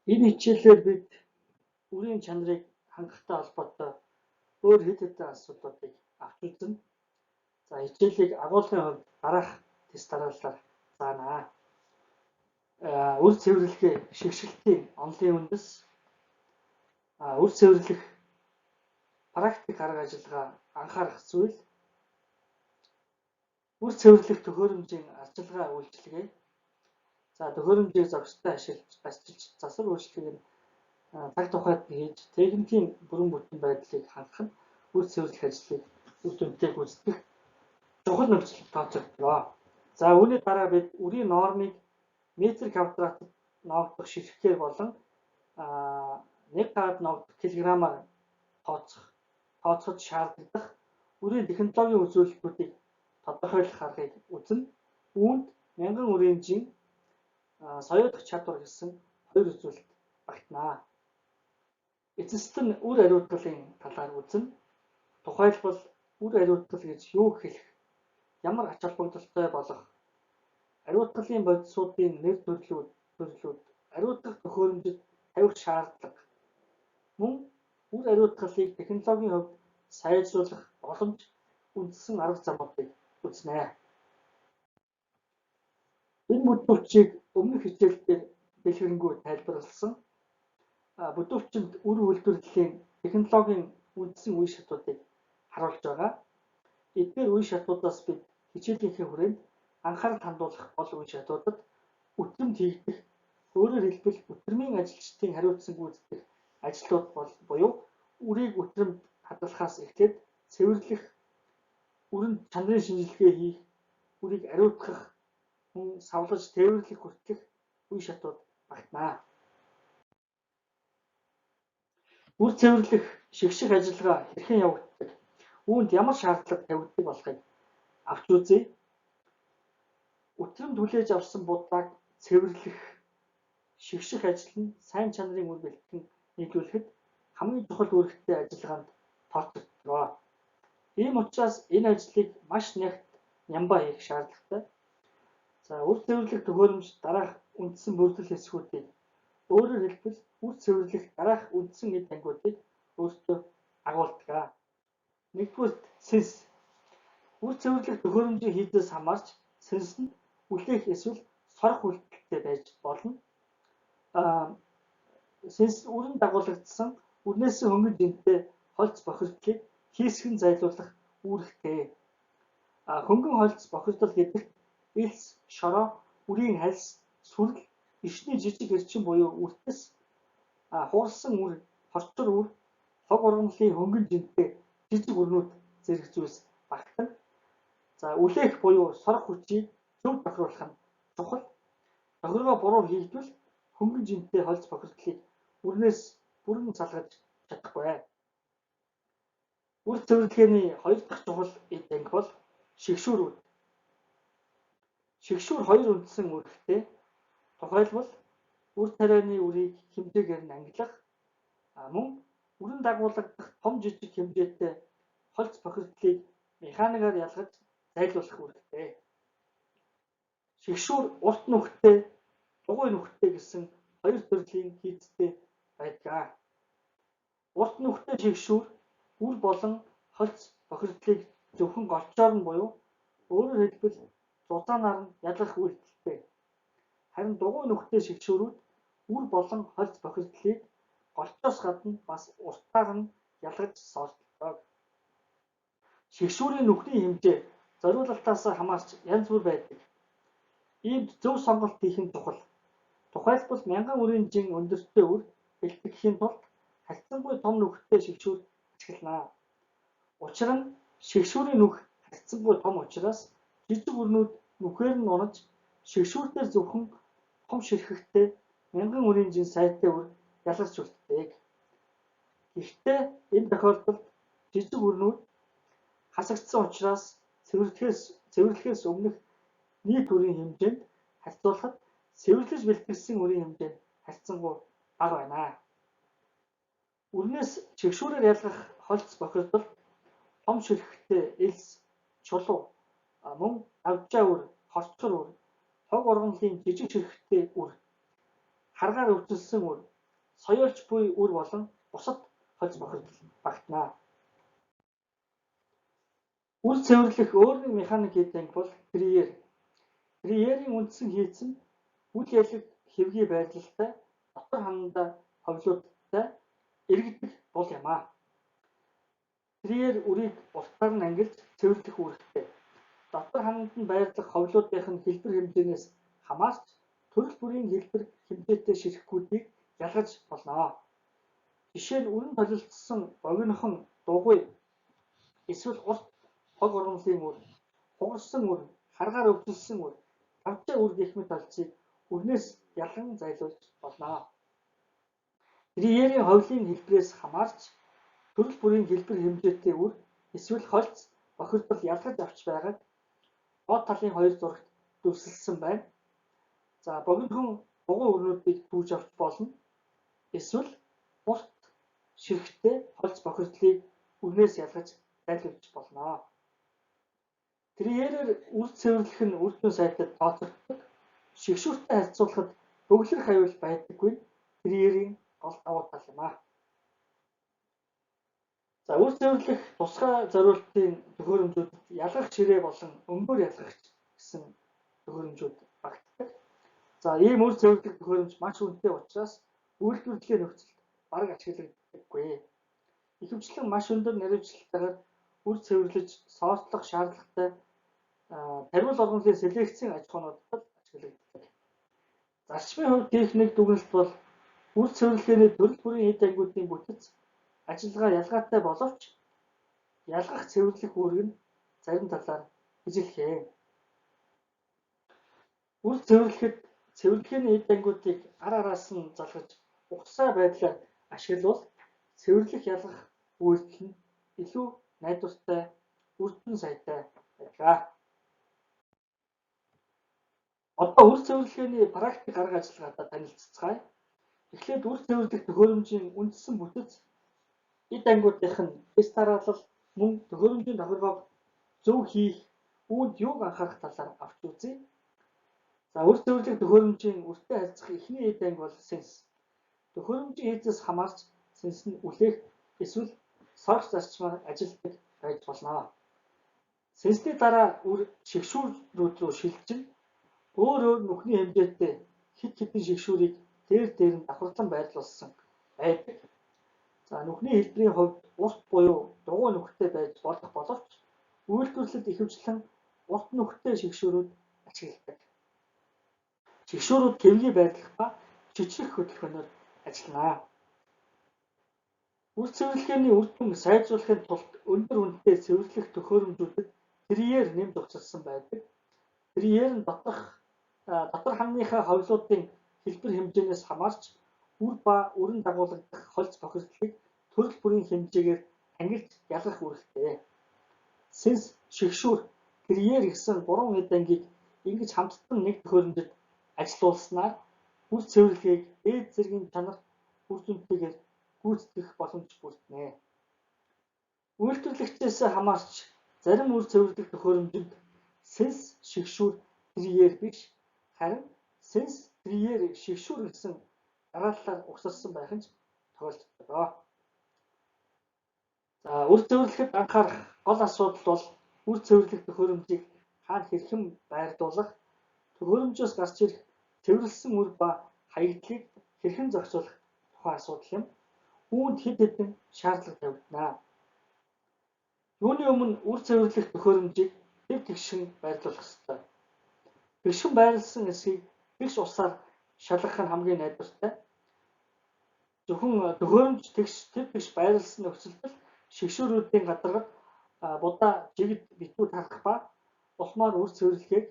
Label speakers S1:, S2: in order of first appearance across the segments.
S1: Энэ хичээлээр бид үрийн чанарыг хангахтай холбоотой өөр хэд хэдэн асуудлуудыг авч үзнэ. За хичээлийг агуулгын хувьд дараах тест дараалалаар заана. Үр цэвэрлэгээ шигшилтийн онолын үндэс, үр цэвэрлэх практик арга ажиллагаа анхаарах зүйл, үр цэвэрлэх төхөөрөмжийн арчилгаа үйлчилгээ. За төхөөрөмжийг зохистой ашиглаж засвар үйлчлэгийг цаг тухайд хийж техникийн бүрэн бүтэн байдлыг хангах нь үр цэвэрлэх ажлыг үр дүнтэй гүйцэтгэх чухал нөхцөл тооцогдгоо. За үүний дараа бид үрийн нормыг метр квадратад ногдох ширхгээр болон 1 г ногдох килограммаар тооцоход шаардлагатай үрийн технологийн үзүүлэлтүүдийг тодорхойлох аргыг үзнэ. Үүнд мянган үрийн жин соёодох чадвар гэсэн хоёр үзүүлэлт багтнаа. Эцэст нь үр ариутгалын талаар үзнэ. Тухайлбал үр ариутгал гэж юу хэлэх, ямар ач холбогдолтой болох, ариутгалын бодисуудын нэр төрлүүд, ариутгах төхөөрөмжөд тавих шаардлага, мөн үр ариутгалыг технологийн хувьд сайжруулах боломж үндсэн арга замуудыг үзнэ. Энэ бүдүүрчийг өмнөх хичээлдээр дэлгэрэнгүй тайлбарласан. Бүдүүрчинд үр үйлдвэрлэлийн технологийн үндсэн үе шатуудыг харуулж байгаа. Эдгээр үе шатуудаас бид хичээлийнхээ хүрээнд анхаарал хандуулах гол үе шатуудад үтрэмд хийгдэх, өөрөөр хэлбэл үтрэмийн ажилчдын хариуцсан гүйцэтгэх ажлууд буюу үрийг үтрэмд хадгалахаас эхлээд цэвэрлэх, үрэнд чанарын шинжилгээ хийх, үрийг ариутгах, мөн савлаж тээвэрлэх хүртэлх үе шатууд багтнаа. Үр цэвэрлэх шигших ажиллагаа хэрхэн явагддаг, үүнд ямар шаардлага тавигддаг болохыг авч үзье. Үтрэмд хүлээж авсан будлааг цэвэрлэх, шигших ажил нь сайн чанарын үр бэлтгэн нийлүүлэхэд хамгийн чухал үүрэгтэй ажиллагаанд тооцогддог. Ийм учраас энэ ажлыг маш нямбаа хийх шаардлагатай. За үр цэвэрлэх төхөөрөмж дараах үндсэн бүрдэл хэсгүүдийг, өөрөөр хэлбэл үр цэвэрлэх дараах үндсэн эд ангиудыг өөртөө агуулдаг. Нэгдүгээр сэнс. Үр цэвэрлэх төхөөрөмжийн хийдээс хамаарч сэнс нь үлээх эсвэл сорох үйлдэлтэй байж болно. Сэнс үрэн дагуулгдсан үрнээс хөнгөн жинтэй холц бохирдлыг хийсгэн зайлуулах үүрэгтэй. Хөнгөн холц бохирдол гэдэгт элс, шороо, үрийн хальс, сүрэл, ишний жижиг эрчим буюу үртэс, хуурсан үр, хорчор үр, хог ургамлын хөнгөн жинтэй жижиг үрнүүд зэрэг зүйлс багтана. За үлээх буюу сорох хүчийг зөв тохируулах нь чухал. Тохиргоо буруу хийгдвэл хөнгөн жинтэй холц бохирдлыг үрнээс бүрэн салгаж чадахгүй. Үр цэвэрлэгээний хоёр дахь чухал эд анги бол шигшүүрүүд. Шигшүүр хоёр үндсэн үүрэгтэй. Тухайлбал үр тарианы үрийг хэмжээгээр нь ангилах, мөн үрэн дагуулгадах том жижиг хэмжээтэй холц бохирдлыг механикаар ялгаж зайлуулах үүрэгтэй. Шигшүүр урт нүхтэй, дугуй нүхтэй гэсэн хоёр төрлийн хийцтэй байдаг. Урт нүхтэй шигшүүр үр болон холц бохирдлыг зөвхөн голчоор нь буюу өөрөөр хэлбэл зузаанаар нь ялгах үйлдэлтэй. Харин дугуй нүхтэй шигшүүрүүд үр болон холц бохирдлыг голчоос гадна бас уртаар нь ялгаж сордог. Шигшүүрийн нүхний хэмжээ зориулалтаас хамаарч янз бүр байдаг. Иймд зөв сонголт хийх нь чухал. Тухайлбал мянган үрийн жин өндөртэй үр бэлтгэхийн тулд харьцангуй том нүхтэй шигшүүр ашиглана. Учир нь шигшүүрийн нүх харьцангуй том учраас жижиг үрнүүд нүхээр нь унаж шигшүүртээр зөвхөн том ширхэгтэй мянган үрийн жин сайтай үр ялгарч үлддэг. Гэхдээ энэ тохиолдолд жижиг үрнүүд хасагдсан учраас цэвэрлэхээс өмнөх нийт үрийн хэмжээнд харьцуулахад цэвэрлэж бэлтгэсэн үрийн хэмжээ харьцангуй бага байна. Үрнээс шигшүүрээр ялгах холц бохирдол том ширхэгтэй элс, чулуу, мөн авжаа үр, хорцгор үр, хог ургамлын жижиг ширхэгтэй үр, харгаар өвчлсөн үр, соёолч буй үр болон бусад хольц бохирдол багтана. Үр цэвэрлэх өөр нэг механик гэдэг анги бол Трейер. Трейерийн үндсэн хийц нь үл ялэг хэвгүй байрлалтай дотор ханандаа ховлуудтай иргэдэг бол юм аа. Трейер үрийг уртаар нь ангилж цэвэрлэх үүрэгтэй. Дотор хананд нь байрлах ховлуудын хэлбэр хэмжээнээс хамаарч төрөл бүрийн хэлбэр хэмжээтэй ширхгүүдийг ялгаж болно. Жишээ нь өрн толилдсон богинохон дугуй эсвэл урт хог урамлын үр, хугарсан үр, харгаар өвдөлсөн үр, тавчаа үр гэх мэт толцыг өрнөөс ялган зайлуулж болно. Трейерийн ховлын хэлбэрээс хамаарч төрөл бүрийн хэлбэр хэмжээтэй үр эсвэл хольц бохирдол ялгаж авч байгааг доод талын хоёр зурагт дүрсэлсэн байна. За богинохон дугуй өрнүүдийг түүж авч болно. Эсвэл урт ширхтээ хольц бохирдлыг өрнөөс ялгаж зайлуулж болно. Трейерээр үр цэвэрлэх нь үр дүн сайтад тооцогддог. Шигшүүртэй харьцуулахад бөглөрх аюул байдаггүй Трейерийн гол давуу тал юм аа. За үр цэвэрлэх тусгай зориултын төхөөрөмжүүдэд ялгах ширээ болон өмгөөр ялгагч гэсэн төхөөрөмжүүд багтдаг. За ийм үр цэвэрлэх төхөөрөмж маш үнэтэй учраас үйлдвэрлэлийн нөхцөлд бараг ашиглагддаггүй. Ихэвчлэн маш өндөр наривчлалтаар үр цэвэрлэж сортлох шаардлагатай тарвал оргонлын селекцийн аж ахуйнуудад ашиглагддаг. Зарчмын хувьд техник дүгнэлт бол үр цэвэрлэгээний төрөл бүрийн эд ангиудын бүтэц ажиллагаа ялгаатай боловч ялгах цэвэрлэх үүрэг нь зарим талаар ижилхэн. Үр цэвэрлэхэд цэвэрлэгээний эд ангиудыг ар араас нь залгаж ухсаа байдлаар ашиглавал цэвэрлэх ялгах үйлдэл нь илүү найдвартай, үр дүн сайтай байдаг. Одоо үр цэвэрлэгээний практик арга ажиллагаатай танилццгаая. Эхлээд үр цэвэрлэх төхөөрөмжийн үндсэн бүтэц эд ангиудынх нь эс дараалал мөн төхөөрөмжийн тохиргоог зөв хийх үүнд юуг анхаарах талаар авч үзье. За үр цэвэрлэх төхөөрөмжийн үртэй харьцах эхний эд анги бол сенс. Төхөөрөмжийн хийцээс хамаарч сенс нь үлээх эсвэл сорох зарчмаар ажилладаг байж болно. Сенсний дараа үр шигшүүрүүд рүү шилжин өөр нүхний хэмжээтэй хэд хэдэн шигшүүрийг дээр нь давхарлан байрлуулсан байдаг. За нүхний хэлбэрийн хувьд урт буюу дугуй нүхтэй байж болох боловч үйлдвэрлэлд ихэвчлэн урт нүхтэй шигшүүрүүд ашигладаг. Шигшүүрүүд хэвгүй байрлах ба жижиг хөдөлгөөнөөр ажиллана. Үр цэвэрлэгээний үр дүн сайжруулахын тулд өндөр үнэтэй цэвэрлэх төхөөрөмжүүдэд Трейер нэмж уцалсан байдаг. Трейер нь дотор ханныхаа ховлуудын хэлбэр хэмжээнээс хамаарч үр ба өрн дагуулгадах хольц бохирдлыг төрөл бүрийн хэмжээгээр ангилж ялгах үүрэгтэй. Сенс, шигшүүр, Трейер гэсэн 3 эд ангийг ингэж хамтдан нэг төхөөрөмжөд ажилуулснаар үр цэвэрлэгийг дээд зэргийн чанар үр дүнтэйгээр гүйцэтгэх боломж бүрдэнэ. Үйлдвэрлэгчээс хамаарч зарим үр цэвэрлэх төхөөрөмжөнд сенс, шигшүүр, Трейер биш харин сенс, Трейер, шигшүүр гэсэн дарааллаар угсарсан байх нь тохиолддог. За үр цэвэрлэхэд анхаарах гол асуудал бол үр цэвэрлэх төхөөрөмжийг хаана хэрхэн байрлуулах, төхөөрөмжөөс гарч ирэх цэвэрлсэн үр ба хаягдлыг хэрхэн зохицуулах тухай асуудал юм. Үүнд хэд хэдэн шаардлага тавигдана. Юуны өмнө үр цэвэрлэх төхөөрөмжийг дэв тэгшин байрлуулах ёстой. Тэгшин байрласан эсхийг тэгш усаар шалгах нь хамгийн найдвартай. Зөвхөн төхөөрөмж тэгш байрласан нөхцөлд шигшүүрүүдийн гадаргад будаа жигд битүү тарах ба улмаар үр цэвэрлэгийг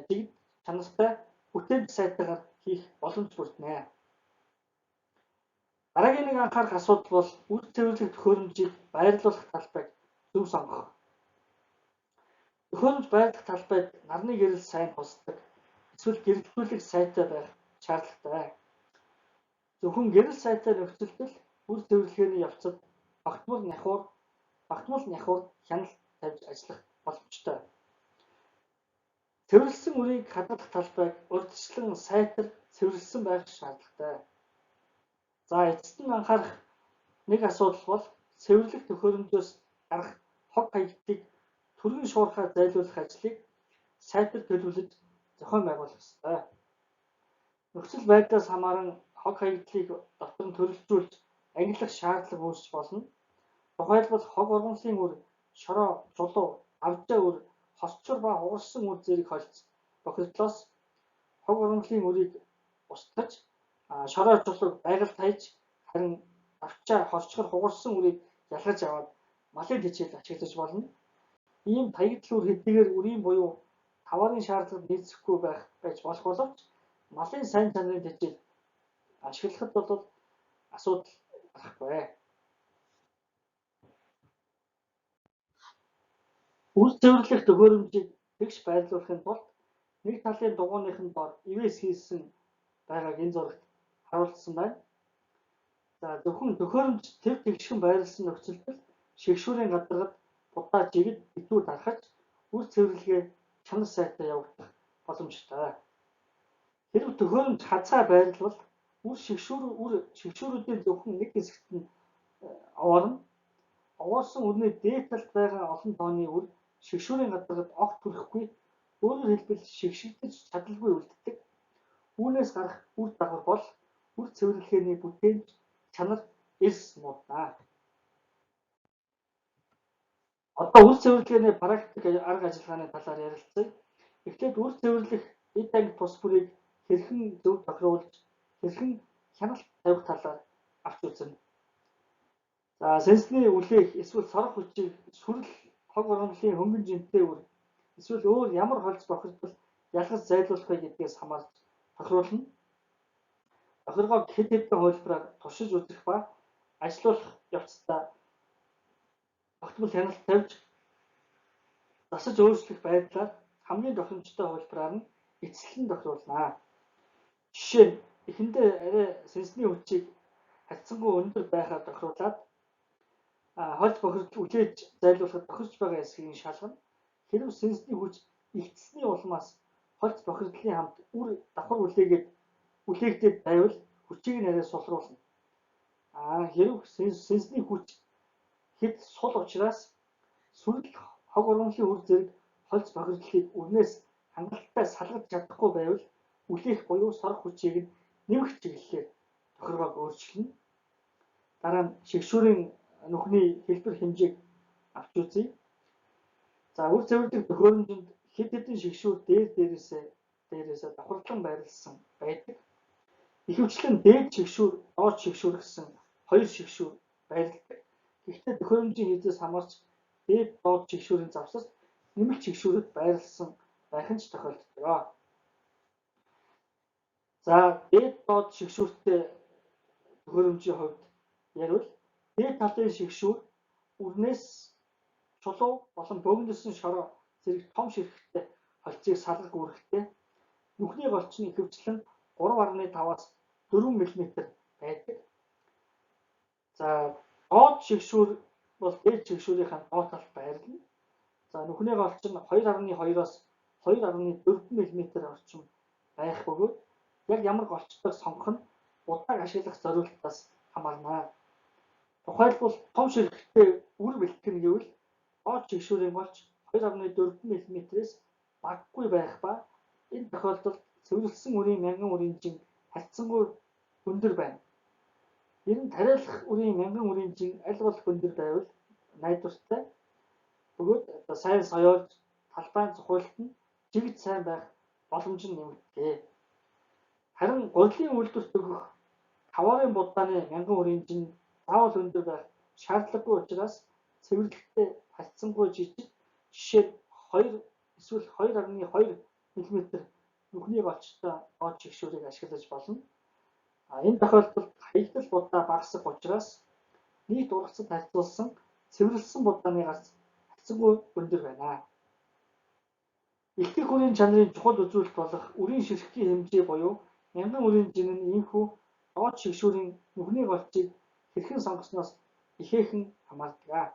S1: жигд чанартай бүтээмж сайтаагаар хийх боломж бүрдэнэ. Дараагийн нэг анхаарах асуудал бол үр цэвэрлэх төхөөрөмжийг байрлуулах талбайг зөв сонгох. Төхөөрөмж байрлах талбайд нарны гэрэл сайн тусдаг эсвэл гэрэлтүүлэх сайтай байх шаардлагатай. Зөвхөн гэрэл сайтай нөхцөлдөл үр цэвэрлэгээний явцад багтмал нягхуур хяналт тавьж ажиллах боломжтой. Цэвэрлсэн үрийг хадгалах талбайг урьдчилан сайтар цэвэрлсэн байх шаардлагатай. За эцэст нь анхаарах нэг асуудал бол цэвэрлэх төхөөрөмжөөс гарах хог хаягдлыг түргэн шуурхай зайлуулах ажлыг сайтар төлөвлөж зохион байгуулах ёстой. Нөхцөл байдлаас хамааран хог хаягдлыг дотор нь төрөлжүүлж ангилах шаардлага үүсч болно. Тухайлбал хог ургамлын үр, шороо, чулуу, авжаа үр, хосчор ба хугарсан үр зэрэг холц бохирдлоос хог ургамлын үрийг устгаж, шороо чулууг байгальд хайж, харин авчаа, хосчгор, хугарсан үрийг ялгаж аваад малын тэжээлд ашиглаж болно. Ийм таягдл үр хэдийгээр үрийн буюу таваарын шаардлагад нийцэхгүй байж болох боловч малын сайн чанарын тэжээл ашиглахад бол асуудал гарахгүй. Үр цэвэрлэх төхөөрөмжийг тэгш байрлуулахын тулд нэг талын дугуйныхын дор ивэс хийсэн байгааг энэ зурагт харуулсан байна. За зөвхөн төхөөрөмж тэр тэгшхэн байрласан нөхцөлд шигшүүрийн гадаргад будаа жигд битүү дарахж үр цэвэрлэгээ чанар сайтай явагдах боломжтой. Хэрв төхөөрөмж хазгай байрлал үр шигшүүрүүдийн зөвхөн нэг хэсэгт нь овоорно. Овоорсон үрний дээд талд байгаа олон тооны үр шигшүүрийн гадаргад огт хүрэхгүй, өөрөөр хэлбэл шигшигдэж чадалгүй үлддэг. Үүнээс гарах үр дагавар бол үр цэвэрлэгээний бүтээмж чанар эрс муудна. Одоо үр цэвэрлэгээний практик арга ажиллагааны талаар ярилцъя. Эхлээд үр цэвэрлэх эд анги тус бүрийг хэрхэн зөв тохируулж, хэрхэн хяналт тавих талаар авч үзнэ. За сэнсний үлээх эсвэл сорох хүчийг сүрэл хог ургамлын хөнгөн жинтэй үр эсвэл өөр ямар холц бохирдол ялгаж зайлуулах вэ гэдгээс хамаарч тохируулна. Тохиргоог хэд хэдэн хувилбараар туршиж үзэх ба ажиллуулах явцдаа тогтмол хяналт тавьж засаж өөрчлөх байдлаар хамгийн тохиромжтой хувилбараар нь эцэслэн тохируулна. Жишээ нь эхэндээ арай сэнсний хүчийг хатсангүй өндөр байхаар тохируулад холц бохирдол үлээж зайлуулахад тохирч байгаа эсхийг шалгана. Хэрэв сэнсний хүч ихтсний улмаас холц бохирдлын хамт үр давхар үлээгдээд байвал хүчийг нь арай сулруулна. Хэрэв сэнсний хүч хэд сул учраас сүрэл хог ургамлын үр зэрэг холц бохирдлыг үрнээс хангалттай салгаж чадахгүй байвал үлээх буюу сорох хүчийг нь нэмэх чиглэлээр тохиргоог өөрчилнө. Дараа нь шигшүүрийн нүхний хэлбэр хэмжээг авч үзье. За үр цэвэрлэх төхөөрөмжөнд хэд хэдэн шигшүүр дээрээсээ давхарлан байрласан байдаг. Ихэвчлэн дээд шигшүүр, доод шигшүүр гэсэн хоёр шигшүүр байрладаг. Гэхдээ төхөөрөмжийн хязгаас хамаарч дээд доод шигшүүрийн завсарт нэмэлт шигшүүрүүд байрласан байх нь ч тохиолддог. За дээд доод шигшүүртэй төхөөрөмжийн хувьд ярил дээд талын шигшүүр үрнээс чулуу болон бөөгнөсөн шороо зэрэг том ширхэгтэй холцыг салгах үүрэгтэй. Нүхний голч нь ихэвчлэн 3.5-аас 4 мм байдаг. За доод шигшүүр бол дээд шигшүүрийнхаа доод талд байрлана. За нүхний голч нь 2.2-оос 2.4 мм орчим байх бөгөөд яг ямар голчтойг сонгох нь удааг ашиглах зорилтоос хамаарна. Тухайлбал том ширхэгтэй үр бэлтгэн гэвэл доод шигшүүрийн голч 2.4 мм-ээс багагүй байх ба энэ тохиолдолд цэвэрлсэн үрийн мянган үрийн жин хатсангүй өндөр байна. Ер нь тариалах үрийн мянган үрийн жин аль болох өндөр байвал найдвартай. Бөгөөд сайн соёолж талбайн цохиулт нь жигд сайн байх боломж нь нэмэгдэв. Харин гурилын үйлдвэрт өгөх таваарын будааны мянган үрийн жин заавал өндөр байх шаардлагагүй учраас цэвэрлэхдээ хатсангүй жижиг жишээ 2 эсвэл 2.2 мм нүхний голчтой доод шигшүүрийг ашиглаж болно. Энэ тохиолдолд хаягдал будаа багасах учраас нийт ургацад харьцуулсан цэвэрлсэн будааны гарц хатсангүй өндөр байна. Илтгэх үрийн чанарын чухал үзүүлэлт болох үрийн ширхгийн хэмжээ буюу мянган үрийн жин нь ийхүү доод шигшүүрийн нүхний голчийг хэрхэн сонгосноос ихээхэн хамаардаг.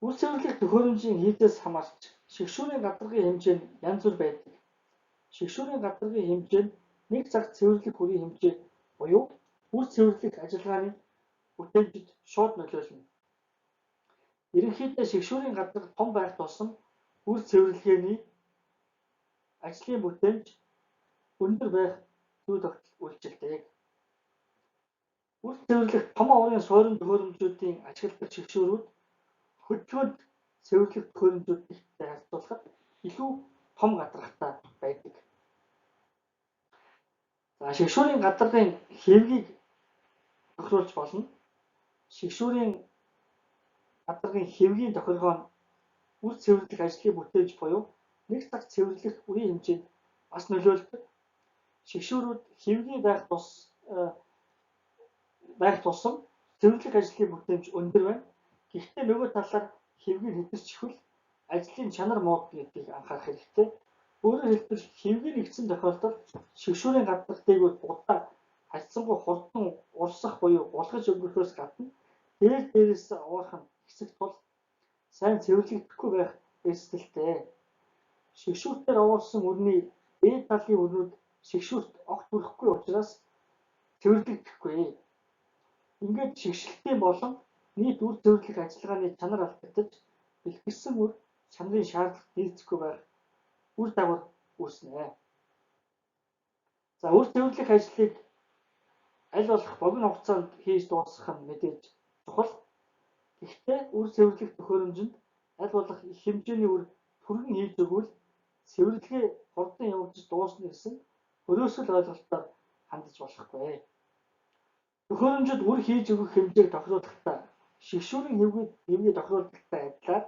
S1: Үр цэвэрлэх төхөөрөмжийн хийдээс хамаарч шигшүүрийн гадаргын хэмжээ нь янз бүр байдаг. Шигшүүрийн гадаргын хэмжээ нь нэг цаг цэвэрлэх үрийн хэмжээ буюу үр цэвэрлэх ажиллагааны бүтээмжид шууд нөлөөлнө. Ерөнхийдөө шигшүүрийн гадар том байх тусам үр цэвэрлэгээний ажлын бүтээмж өндөр байх зүй үйлчилдэг. Үр цэвэрлэх том оврын суурин төхөөрөмжүүдийн ашигладаг шигшүүрүүд хөдөлгөөнд цэвэрлэх төхөөрөмжүүдтэй харьцуулахад илүү том гадаргатай байдаг. За шигшүүрийн гадаргын хэвгийг тохируулж болно. Шигшүүрийн гадаргын хэвгийн тохиргоо нь үр цэвэрлэх ажлын бүтээмж буюу нэг цаг цэвэрлэх үрийн хэмжээнд бас нөлөөлдөг. Шигшүүрүүд хэвгийн байх тусам цэвэрлэх ажлын бүтээмж өндөр байна. Гэхдээ нөгөө талаар хэвгийг хэдэрч ихвэл ажлын чанар муудна гэдгийг анхаарах хэрэгтэй. Өөрөөр хэлбэл хэвгийн нэгдсэн тохиолдолд шигшүүрийн гадарх дээгүүр будаа харьцангуй хурдан урсах буюу булгаж өнгөрөхөөс гадна дээрээс уурах нь хэсэг тул сайн цэвэрлэгдэхгүй байх эрсдэлтэй. Шигшүүртээр уурсан үрний дээд талын үрнүүд шигшүүрт огт хүрэхгүй учраас цэвэрлэгдэхгүй. Ингээд шигшилтийн болон нийт үр цэвэрлэх ажиллагааны чанар алдагдаж бэлтгэсэн үр чанарын шаардлага нийцэхгүй байх үр дагавар үүснэ. За үр цэвэрлэх ажлыг аль болох богино хугацаанд хийж дуусгах нь мэдээж чухал. Гэхдээ үр цэвэрлэх төхөөрөмжөнд аль болох их хэмжээний үр түргэн хийж өгвөл цэвэрлэгээ хурдан явуулж дуусна гэсэн өрөөсөл ойлголтоор хандаж болохгүй. Төхөөрөмжөд үр хийж өгөх хэмжээг тохируулахдаа шигшүүрийн хэвгээ тохируулдагтай адилаар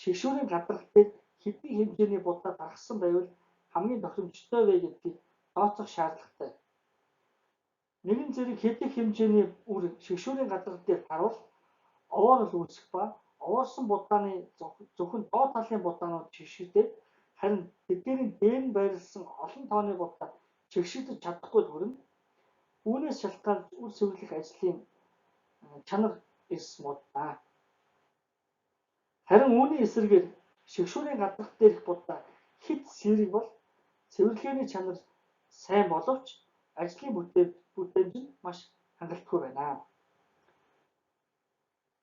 S1: шигшүүрийн гадарх дээр хэдийн хэмжээний будаа дарахсан байвал хамгийн тохиромжтой вэ гэдгийг тооцох шаардлагатай. Нэгэн зэрэг хэдийн хэмжээний үр шигшүүрийн гадарх дээр таруул овоорол үүсэх ба овоорсон будааны зөвхөн доод талын будаанууд чигшигдээд харин тэдгээрийн дээр нь байрласан олон тооны будаа чигшигдэж чадахгүй төрнө. Үүнээс шалтгаалж үр цэвэрлэх ажлын чанар эс муудна. Харин үүний эсрэгээр шигшүүрийн гадарх дээрх будаа хэд сэрэг бол цэвэрлэгээний чанар сайн боловч ажлын бүтээмж нь маш хангалтгүй байна.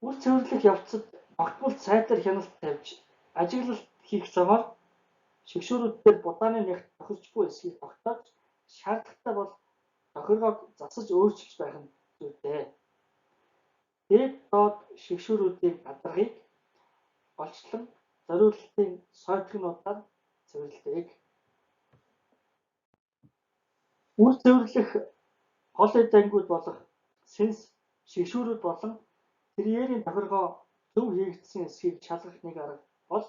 S1: Үр цэвэрлэх явцад огтмол сайтар хяналт тавьж ажиглалт хийх замаар шигшүүрүүд дээр будааны нягт тохирчгүй эсхийг тогтоож шаардлагатай бол тохиргоог засаж өөрчилж байх нь зүйтэй. Дээд доод шигшүүрүүдийн гадаргыг голчлон зориулалтын сойдгонуудаар цэвэрлэдэг. Үр цэвэрлэх гол эд ангиуд болох сенс шигшүүрүүд болон терьерийн тохиргоо зөв хийгдсэн эсхийг шалгах нэг арга бол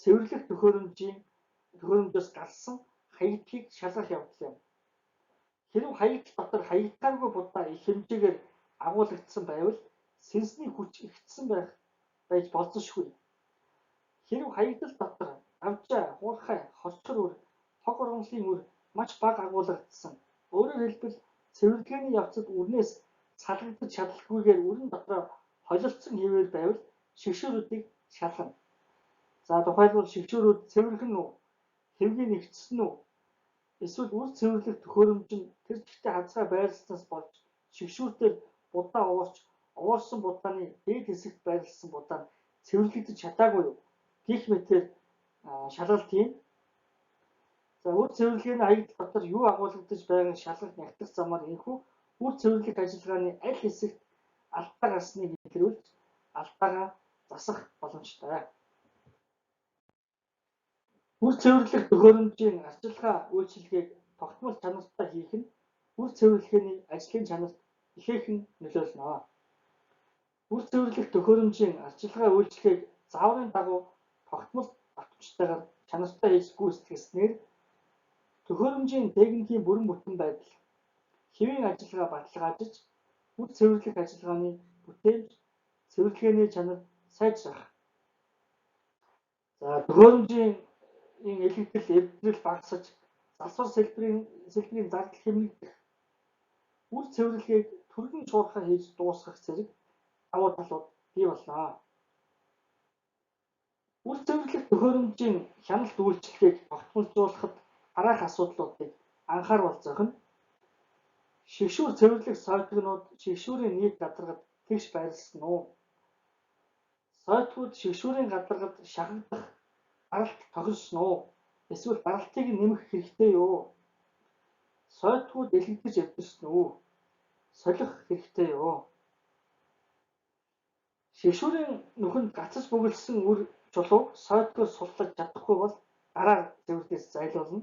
S1: цэвэрлэх төхөөрөмжөөс гарсан хаягдлыг шалгах явдал юм. Хэрэв хаягдал дотор хаягдтааргүй будаа их хэмжээгээр агуулгдсан байвал сенсний хүч ихсэн байж болзошгүй. Хэрэв хаягдал дотор авжаа, хуурхай, хорчор үр, хог ургамлын үр маш бага агуулгдсан. Өөрөөр хэлбэл цэвэрлэгээний явцад үрнээс салгагдаж чадалгүйгээр үрэн дотроо холилдсон хэвээр байвал шигшүүрүүдийг шалгана. За тухайлбал шигшүүрүүд цэвэрхэн үү, хэвгийн нэгтсэн үү? Эсвэл үр цэвэрлэх төхөөрөмж нь тэр чигтээ хазгай байрласнаас болж шигшүүртээр будаа уурсан будааны дээд хэсэгт байрласан будаа нь цэвэрлэгдэж чадаагүй юу? Гэх мэтээр шалгалт хийн. За үр цэвэрлэгээний хаягдал дотор юу агуулгадж байгааг шалгах нягтлах замаар энэхүү үр цэвэрлэх ажиллагааны аль хэсэгт алдаа гарсныг илрүүлж алдаагаа засах боломжтой. Үр цэвэрлэх төхөөрөмжийн арчилгаа үйлчилгээг тогтмол чанартай хийх нь үр цэвэрлэгээний ажлын чанарт ихээхэн нөлөөлнө. Үр цэвэрлэх төхөөрөмжийн арчилгаа үйлчилгээг зааврын дагуу тогтмол давтамжтайгаар чанартай хийж гүйцэтгэснээр төхөөрөмжийн техникийн бүрэн бүтэн байдал хэвийн ажиллагаа баталгаажиж үр цэвэрлэх ажиллагааны бүтээмж цэвэрлэгээний чанар сайжрах. За төхөөрөмжийн элэгдэл эвдрэл багасж засвар сэлбэрийн зардал хэмнэгдэх үр цэвэрлэгийг түргэн шуурхай хийж дуусгах зэрэг давуу талууд бий болно. Үр цэвэрлэх төхөөрөмжийн хяналт үйлчилгээг тогтмолжуулахад дараах асуудлуудыг анхааруул зохино. Шигшүүр цэвэрлэх сойтгонууд шигшүүрийн нийт гадаргад тэгш байрласан уу? Сойтгууд шигшүүрийн гадаргад шахагдах даралт тохирсон уу? Эсвэл даралтыг нэмэх хэрэгтэй юу? Сойтгууд элэгдэж эвдэрсэн үү? Солих хэрэгтэй юу? Шигшүүрийн нүхэнд гацаж бүгэлсэн үр чулууг сойтгоор суллаж чадахгүй бол дараа цэвэрлээс зайлуулна.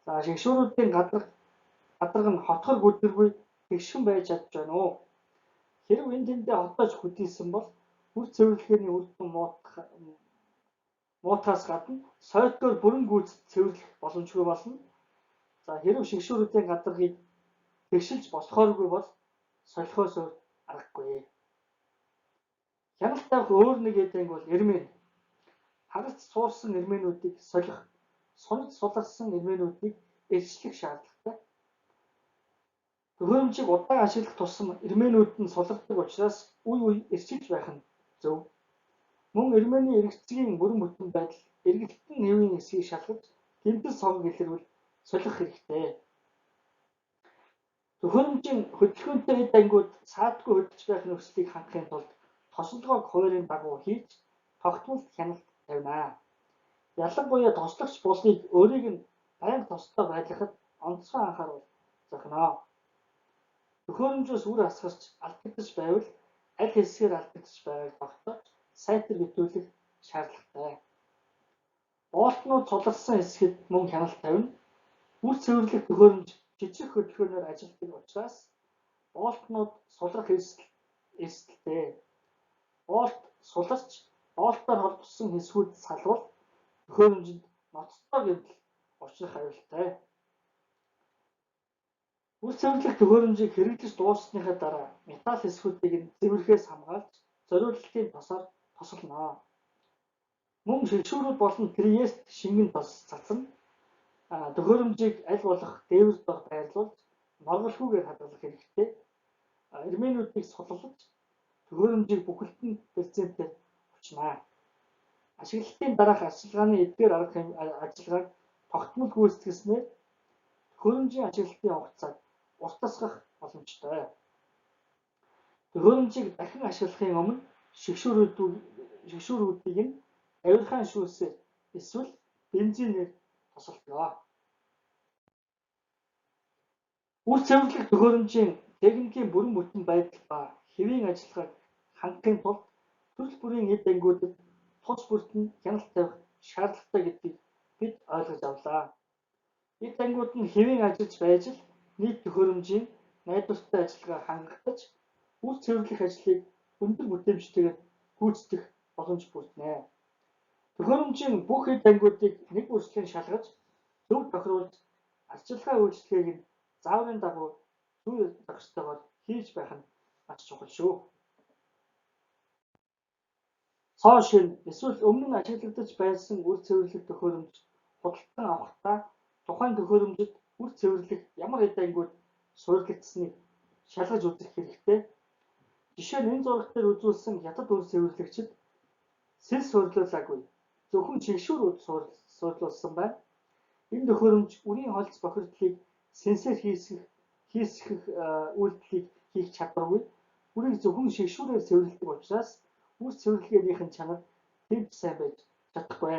S1: За шигшүүрүүдийн гадарга нь хотгор гүдэргүй тэгшхэн байж чадж байна уу? Хэрв энэ тэндээ хотоож хөдөлсөн бол үр цэвэрлэхний үр дүн муутахаас гадна сойтгоор бүрэн гүйцэд цэвэрлэх боломжгүй болно. За хэрв шигшүүрүүдийн гадаргыг тэгшилж болохооргүй бол солихоос өөр аргагүй. Хяналт тавих өөр нэг эдэнг бол эрмэн. Хагарч суурсан эрмэнүүдийг солих, сунаж суларсан эрмэнүүдийг эрчлэх шаардлагатай. Төхөөрөмжийг удаан ашиглах тусам эрмэнүүд нь сулардаг учраас үе үе эрчилж байх нь зөв. Мөн эрмэний эргэцгийн бүрэн бүтэн байдал эргэлтэн нэвийн эсгийг шалгаж гэмтэл согог илэрвэл солих хэрэгтэй. Төхөөрөмжийн хөдөлгөөнтэй эд ангиуд саадгүй хөдөлж байх нөхцөлийг хангахын тулд тосолгоог хуваарийн дагуу хийж тогтмол хяналт тавина. Ялангуяа тослогч булыг өөрийг нь байнга тостой байлгахад онцгой анхаарал зохино. Төхөөрөмжөөс үр асгарч алдагдаж байвал аль хэсгээр алдагдаж байгааг тогтоож сайтар битүүлэх шаардлагатай. Боолтнууд суларсан хэсгэд мөн хяналт тавина. Үр цэвэрлэх төхөөрөмж жижиг хөдөлгөөнөөр ажилладаг учраас боолтнууд сулрах эрсдэлтэй. Боолт суларч боолтоор холбосон хэсгүүд салвал төхөөрөмжөнд ноцтой гэмтэл учрах аюултай. Үр цэвэрлэх төхөөрөмжийг хэрэглэж дууссныхаа дараа металл хэсгүүдийг нь цэвэрхээс хамгаалж зориулалтын тосоор тосолно. Мөн шигшүүрүүд болон триест шингэн тос цацна. Төхөөрөмжийг аль болох дээвэр дор байрлуулж норголгүйгээр хадгалах хэрэгтэй. Эрмэнүүдийг суллаж төхөөрөмжийг бүхэлдэн процентээр хүчнаа. Ашиглалтын дараах ажиллагааны эдгээр арга ажиллагааг тогтмол гүйцэтгснээр төхөөрөмжийн ашиглалтын хугацааг урт тасгах боломжтой. Төхөөрөмжийг дахин ашиглахын өмнө шигшүүрүүдийг нь авирхаан шүүсээр эсвэл бензинээр тосолдгоо. Үр цэвэрлэх төхөөрөмжийн техникийн бүрэн бүтэн байдал ба хэвийн ажиллагааг хангахын тулд төрөл бүрийн эд ангиудад тус бүртэн хяналт тавих шаардлагатай гэдгийг бид ойлгож авлаа. Эд ангиуд нь хэвийн ажиллаж байж л нийт төхөөрөмжийн найдвартай ажиллагаа хангагдаж үр цэвэрлэх ажлыг өндөр бүтээмжтэйгээр гүйцэтгэх боломж бүрдэнэ. Төхөөрөмжийн бүх эд ангиудыг нэг бүрчлэн шалгаж зөв тохируулж ажиллагаа үйлчлэгийг нь зааврын дагуу зүй зохистойгоор хийж байх нь маш чухал шүү. Цоо шин эсвэл өмнө нь ашиглагдаж байсан үр цэвэрлэх төхөөрөмж худалдан авахдаа тухайн төхөөрөмжөд үр цэвэрлэх ямар эд ангиуд суурилагдсныг шалгаж үзэх хэрэгтэй. Жишээ нь энэ зураг дээр үзүүлсэн хятад үр цэвэрлэгчид сэл суурилуулаагүй зөвхөн шигшүүрүүд суурилуулсан байна. Энэ төхөөрөмж үрийн холц бохирдлыг сенсээр хийсгэх үйлдэлийг хийх чадваргүй. Үрийг зөвхөн шигшүүрээр цэвэрлэдэг учраас үр цэвэрлэгээнийх нь чанар тэнд сайн байж чадахгүй.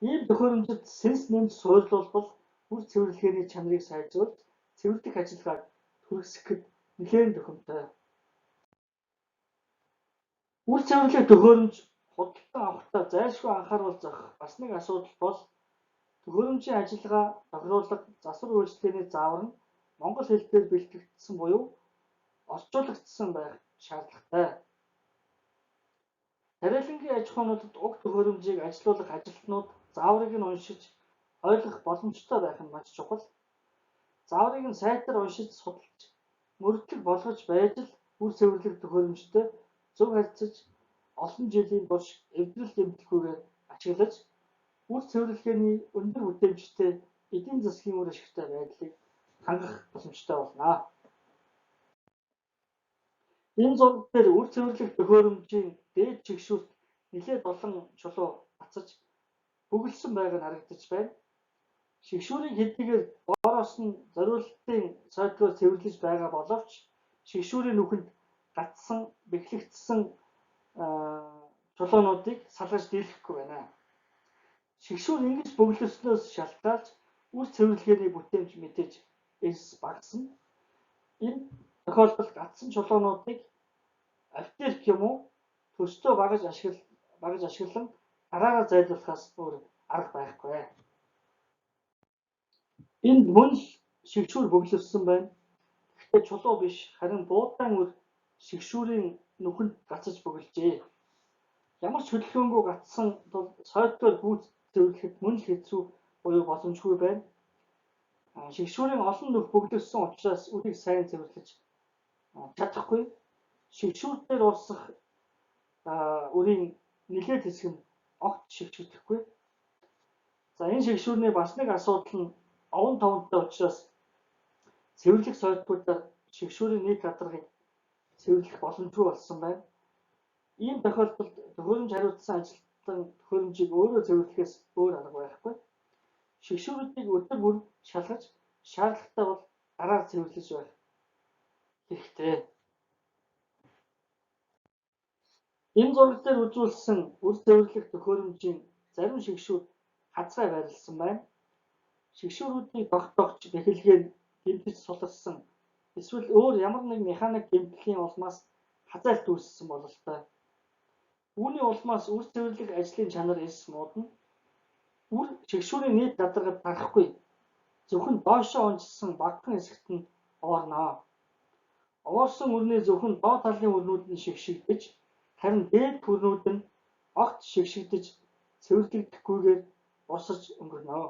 S1: Ийм төхөөрөмжөд сенс нэмж суурилуулбал үр цэвэрлэгээний чанарыг сайжруулж цэвэрлэх ажиллагааг түргэсгэхэд нэлээд төхөмтэй. Үр цэвэрлэх төхөөрөмж худалдан авахдаа зайлшгүй анхааруул зохих бас нэг асуудал бол төхөөрөмжийн ажиллагаа тохируулга засвар үйлчлэгээний заавар нь монгол хэл дээр бэлтгэгдсэн буюу орчуулагдсан байх шаардлагатай. Тариалангийн аж ахуйнуудад уг төхөөрөмжийг ажилуулах ажилтнууд зааврыг нь уншиж ойлгох боломжтой байх нь маш чухал. Зааврыг нь сайтар уншиж судалж мөрдлөг болгож байж л үр цэвэрлэх төхөөрөмжтэй зөв харьцаж олон жилийн турш эвдрэл гэмтэлгүйгээр ашиглаж үр цэвэрлэгээний өндөр бүтээмжтэй эдийн засгийн үр ашигтай байдлыг хангах боломжтой болно. Энэ зураг дээр үр цэвэрлэх төхөөрөмжийн дээд чигшүүрт нэлээд олон чулуу гацаж бүгэлсэн байг нь харагдаж байна. Шигшүүрийн хэдийгээр доороос нь зориулалтын сойдлоор цэвэрлэж байгаа боловч шигшүүрийн нүхэнд гатсан, бэхлэгдсэн чулуунуудыг салгаж дийлэхгүй байна. Шигшүүр ингэж бөглөснөөс шалтгаалж үр цэвэрлэгээний бүтээмж мэдээж эрс багасна. Энэ тохиолдолд гатсан чулуунуудыг альтерк юм уу төстөө багаж ашиглан дараагаар зайлуулахаас өөр арга байхгүй. Энд мөн л шигшүүр бөглөсөн байна. Гэхдээ чулуу биш, харин буудаан үр шигшүүрийн нүхэнд гацаж бөглөжээ. Ямар ч хөдөлгөөнгүй гацсан тул сойдоор гүйц цэвэрлэхэд мөн л хэцүү буюу боломжгүй байна. Шигшүүрийн олон нүх бөглөсөн учраас үрийг сайн цэвэрлэж чадахгүй. Шигшүүр дээр урсах үрийн нэлээд хэсэг нь огт шигшэгдэхгүй. За энэ шигшүүрний бас нэг асуудал нь овон товонтой учраас цэвэрлэх сойдгуудаар шигшүүрийн нэг гадаргыг цэвэрлэх боломжгүй болсон байна. Ийм тохиолдолд төхөөрөмж хариуцсан ажилтан төхөөрөмжийг өөрөө цэвэрлэхээс өөр арга байхгүй. Шигшүүрүүдийг өдөр бүр шалгаж шаардлагатай бол дараар цэвэрлэж байх хэрэгтэй. Энэ зураг дээр үзүүлсэн үр цэвэрлэх төхөөрөмжийн зарим шигшүүр хазгай байрласан байна. Шигшүүрүүдийг тогтоогч бэхэлгээр гэмтэж суларсан эсвэл өөр ямар нэг механик гэмтлийн улмаас хазайлт үүссэн бололтой. Үүний улмаас үр цэвэрлэх ажлын чанар эрс муудна. Үр шигшүүрийн нийт гадаргад тарахгүй зөвхөн доошоо унжсан багахан хэсэгт нь оорноо. Оорсон үрний зөвхөн доод талын үрнүүд нь шигшигдэж, харин дээд үрнүүд нь огт шигшигдэж цэвэрлэгдэхгүйгээр босож өнгөрнө.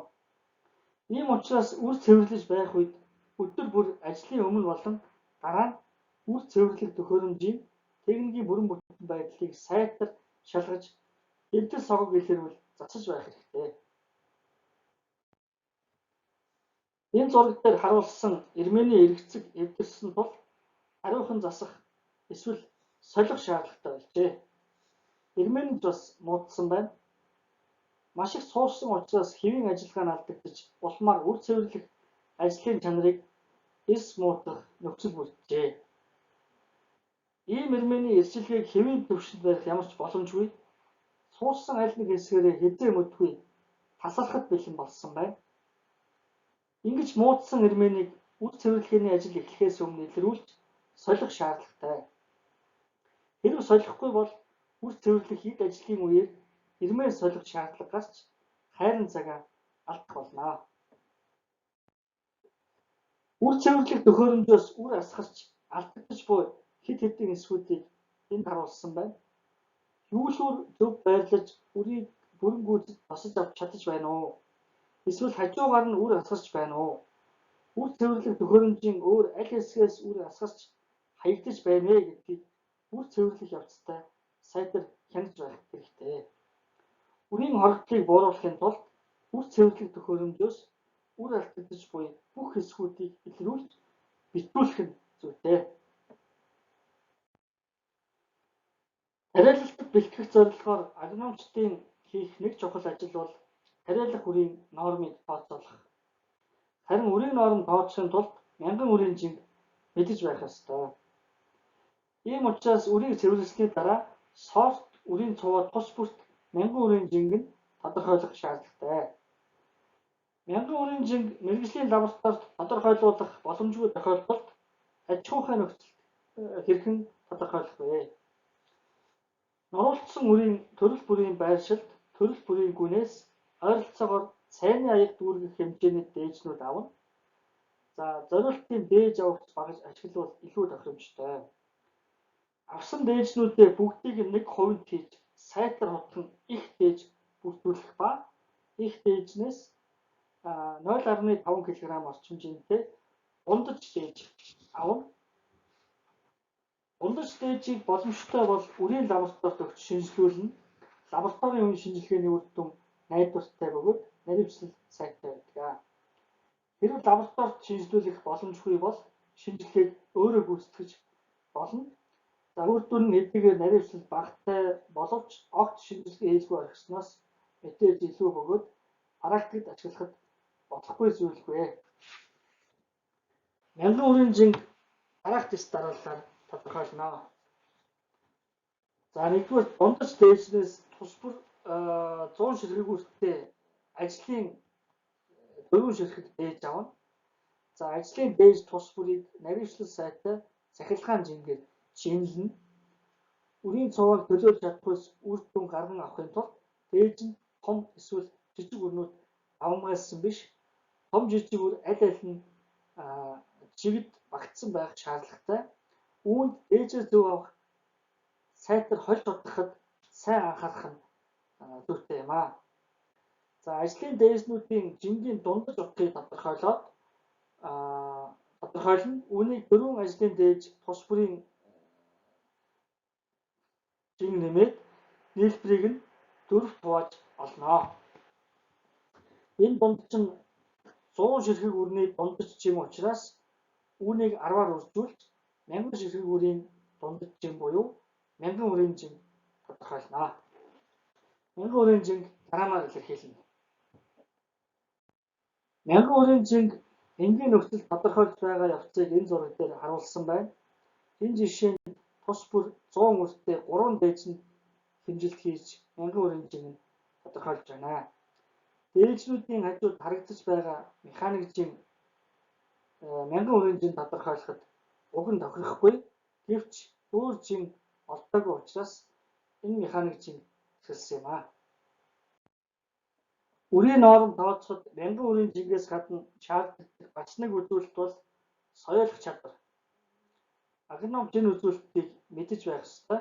S1: Ийм учраас үр цэвэрлэж байх үед өдөр бүр ажлын өмнө болон дараа нь үр цэвэрлэх төхөөрөмжийн техникийн бүрэн бүтэн байдлыг сайтар шалгаж эвдэл согог илэрвэл засаж байх хэрэгтэй. Энэ зураг дээр харуулсан эрмээний эргэцэг эвдэрсэн тул хариухан засах эсвэл солих шаардлагатай болжээ. Эрмээнд бас муудсан байна. Маш их суурсан учраас хэвийн ажиллагаа нь алдагдаж улмаар үр цэвэрлэх ажлын чанарыг эрс муудах нөхцөл бүрджээ. Ийм эрмээний эрчилгээг хэвийн төвшөнд барих ямар ч боломжгүй. Суурсан аль нэг хэсгээрээ хэзээ мэдгүй тасалхад бэлэн болсон байна. Ингэж муудсан эрмээнийг үр цэвэрлэгээний ажил эхлэхээс өмнө илрүүлж солих шаардлагатай. Хэрв солихгүй бол үр цэвэрлэх хэд ажлын үеэр эрмээ солих шаардлага гарч хайрын цагаа алдах болно. Үр цэвэрлэх төхөөрөмжөөс үр асгарч алдагдаж буй хэд хэдэн эсвүүдийг энд харуулсан байна. Юулуур зөв байрлаж үрийг бүрэн гүйцэд тосож авч чадаж байна уу? Эсвэл хажуугаар нь үр асгарч байна уу? Үр цэвэрлэх төхөөрөмжийн өөр аль хэсгээс үр асгарч хаягдаж байна вэ гэдгийг үр цэвэрлэх явцдаа сайтар хянаж байх хэрэгтэй. Үрийн хоригдлыг бууруулахын тулд үр цэвэрлэх төхөөрөмжөөс үр алдагдаж буй бүх хэсгүүдийг илрүүлж битгүүлэх нь зүйтэй. Тариалалтад бэлтгэх зорилгоор агрономчдын хийх нэг чухал ажил бол тариалах үрийн нормыг тооцоолох. Харин үрийн норм тооцохын тулд мянган үрийн жинг мэдэж байх ёстой. Ийм учраас үрийг цэвэрлсэний дараа сорт үрийн цуваа тус бүрт мянган үрийн жинг нь тодорхойлох шаардлагатай. Мянган үрийн жинг мэргэжлийн лабораторид тодорхойлуулах боломжгүй тохиолдолд аж ахуйн нөхцөлд хэрхэн тодорхойлох вэ? Нуруулсан үрийн төрөл бүрийн байршилд төрөл бүрийн гүнээс ойролцоогоор цайны аяг дүүргэх хэмжээний дээжнүүд авна. За зориултын дээж авахч багаж ашиглавал илүү тохиромжтой. Авсан дээжнүүдээ бүгдийг нэг хувинд хийж сайтар хутган их дээж бүрдүүлэх ба их дээжнээс 0.5 кг орчимжинтэй ундаж дээж авна. Ундаж дээжийг боломжтой бол үрийн лабораторид өгч шинжилүүлнэ. Лабораторийн үн шинжилгээний үр дүн найдвартай бөгөөд наривчлал сайтай байдаг. Хэрвээ лабораторид шинжилүүлэх боломжгүй бол шинжилгээг өөрөө гүйцэтгэж болно. За үр дүн нь эдгээр наривчлал багатай боловч огт шинжилгээ хийлгүй орхисноос мэдээж илүү бөгөөд практикт ашиглахад бодохгүй зүйлгүй. Мянган үрийн жинг дараах тест дараалалаар тодорхойлно. За нэгдүгээр дундаж дээжнээс тус бүр 100 ширхэгүүртээ ажлын 4 ширхэг дээж авна. За ажлын дээж тус бүрийг навигчлал сайтаа цахилгаан жингээр шинэлнэ. Үрийн цувраг төлөөлж чадхуйс үр дүн гарган авахын тулд дээж нь том эсвэл жижиг үрнүүд авмгаалсан биш. Том жижиг үр аль аль нь чигд багтсан байх шаардлагатай. Үүнд дээжээс зөв авах сайтар хольж бодоход сайн анхаарах нь зүйтэй юм аа. За ажлын дээжнүүдийн жингийн дундаж утгыг тодорхойлно. Үүнийг 4 ажлын дээж тус бүрийн жин нэмээд нийлбэрийг нь 4 хувааж олно. Энэ дундаж нь 100 ширхэг үрний дундаж жин учраас үүнийг 10-аар үржүүлж 1000 ширхэг үрийн дундаж жин буюу мянган үрийн жин тодорхойлно. Мянган үрийн жин дараамаар илэрхийлнэ. Мянган үрийн жин энгийн нөхцөл тодорхойлж байгаа явцыг энэ зураг дээр харуулсан байна. Энэ жишээнд тус бүр 100 үртэй 3 дээжинд хэмжилт хийж мянган үрийн жин тодорхойлж байна. Дээжнүүдийн хажууд харагдаж байгаа механик жин мянган үрийн жин тодорхойлоход уг нь тохирохгүй. Гэвч өөр жин олдоогүй учраас энэ механик жин хэлсэн юм аа. Үрийн ноором тооцоход мянган үрийн жингээс гадна шаардлагатай бас нэг үзүүлэлт бол соёолох чадвар. Агроном энэ үзүүлэлтийг мэдэж байх ёстой.